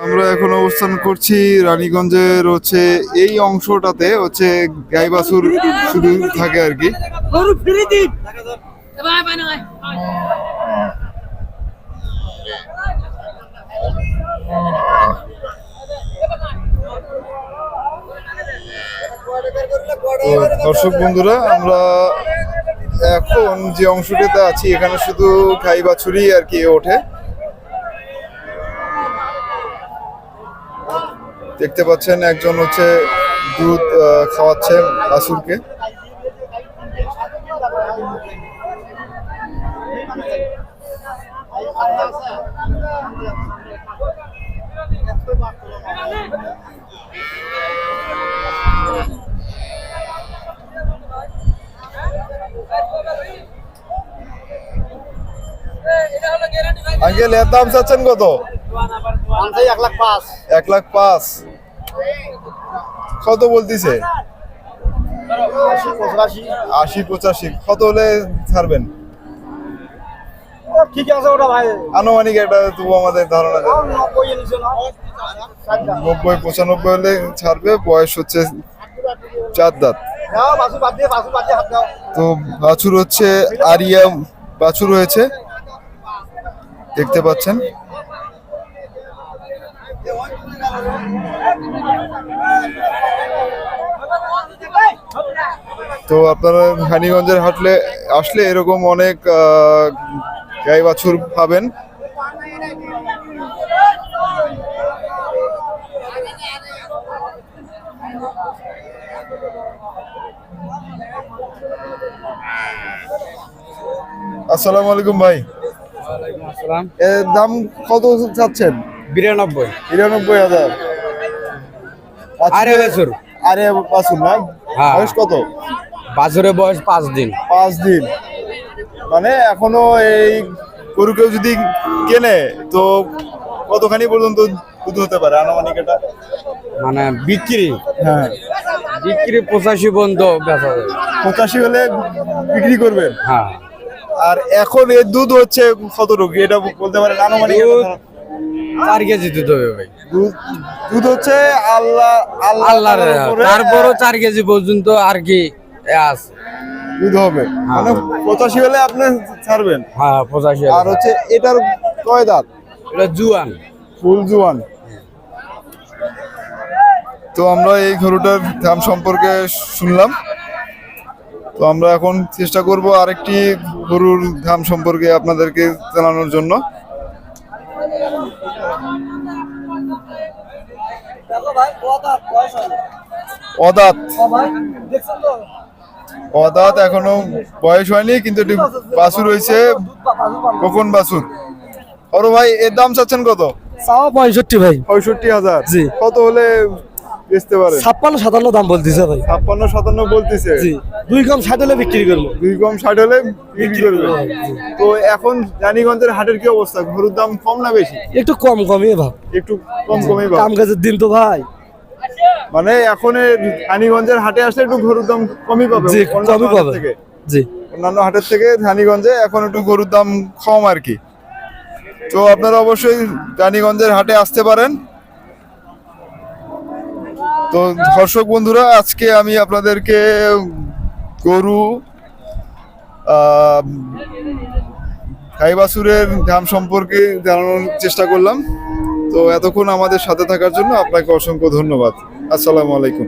আমরা এখন অবস্থান করছি রানীগঞ্জের এই অংশটাতে গাই বাছুর শুধু থাকে আর কি। দর্শক বন্ধুরা, আমরা এখন যে অংশটাতে আছি এখানে শুধু গাই বাছুরই আর কি ওঠে। দেখতে পাচ্ছেন একজন দুধ খাওয়াচ্ছে বাছুরকে। আঙ্কেল, এর দাম চাচ্ছেন কত? 1,05,000। 1,05,000। কত বলতিছে? 80-85। কত হলে ছাড়বেন? ঠিক আছে ওটা ভাই, আনুমানিক একটা তবু আমাদের ধারণা দেন। 90-95 হলে ছাড়বে। বয়স 4 দাঁত। তো বাছুর আরিয়া বাছুর হয়েছে, দেখতে পাচ্ছেন। তো আপনারা রানীগঞ্জের হাটলে আসলে এরকম অনেক গাই বাছুর পাবেন। আসসালামু আলাইকুম ভাই। এর দাম কত চাচ্ছেন? 92,000। আরে বাছুর না? বয়স কত? বাছুরের বয়স 5 দিন। 5 দিন মানে এখনো এই গরু কেউ যদি কেনে তো কতখানি পর্যন্ত দুধ হতে পারে আনুমানিক? এটা মানে বিক্রি? হ্যাঁ, বিক্রি 85 পর্যন্ত বেচা যাবে। 85 হলে বিক্রি করবেন? হ্যাঁ। আর এখন এর দুধ কতটুকু এটা বলতে পারেন আনুমানিক? 4 কেজি দুধ হবে ভাই। দুধ আল্লাহ তারপরও 4 কেজি পর্যন্ত আর কি আছে দুধ হবে। মানে 85 হলে আপনি ছাড়বেন? হ্যাঁ, 85। আর এটার কয় দাঁত? এটা জুয়ান, ফুল জুয়ান। তো আমরা এই গরুটার দাম সম্পর্কে শুনলাম। তো আমরা এখন চেষ্টা করব আরেকটি গরুর দাম সম্পর্কে আপনাদেরকে জানানোর জন্য। অদাঁত এখনো বয়স হয়নি, কিন্তু বাছুর হয়েছে, কখন বাছুর। ওর ভাই, এর দাম চাচ্ছেন কত? 65 ভাই। 65,000। জি। কত হলে বেচতে পারে? 56-57 দাম বলতেছে ভাই। 56-57 বলতেছে। জি। 2 কম 60 হলে বিক্রি করবো। 2 কম 60 হলে বিক্রি করবে। তো এখন রানীগঞ্জের হাটের কি অবস্থা? গরুর দাম কম না বেশি? একটু কমই ভাব। একটু কমই ভাব। কাম কাজের দিন তো ভাই। মানে এখন রানীগঞ্জের হাটে আসলে একটু গরুর দাম কমই পাবে। জি, কমই পাবে। জি। অন্যান্য হাটের থেকে রানীগঞ্জে এখন একটু গরুর দাম কম আর কি। তো আপনারা অবশ্যই রানীগঞ্জের হাটে আসতে পারেন। তো দর্শক বন্ধুরা, আজকে আমি আপনাদেরকে গরু গাই বাছুরের দাম সম্পর্কে জানানোর চেষ্টা করলাম। তো এতক্ষণ আমাদের সাথে থাকার জন্য আপনাকে অসংখ্য ধন্যবাদ। আসসালামু আলাইকুম।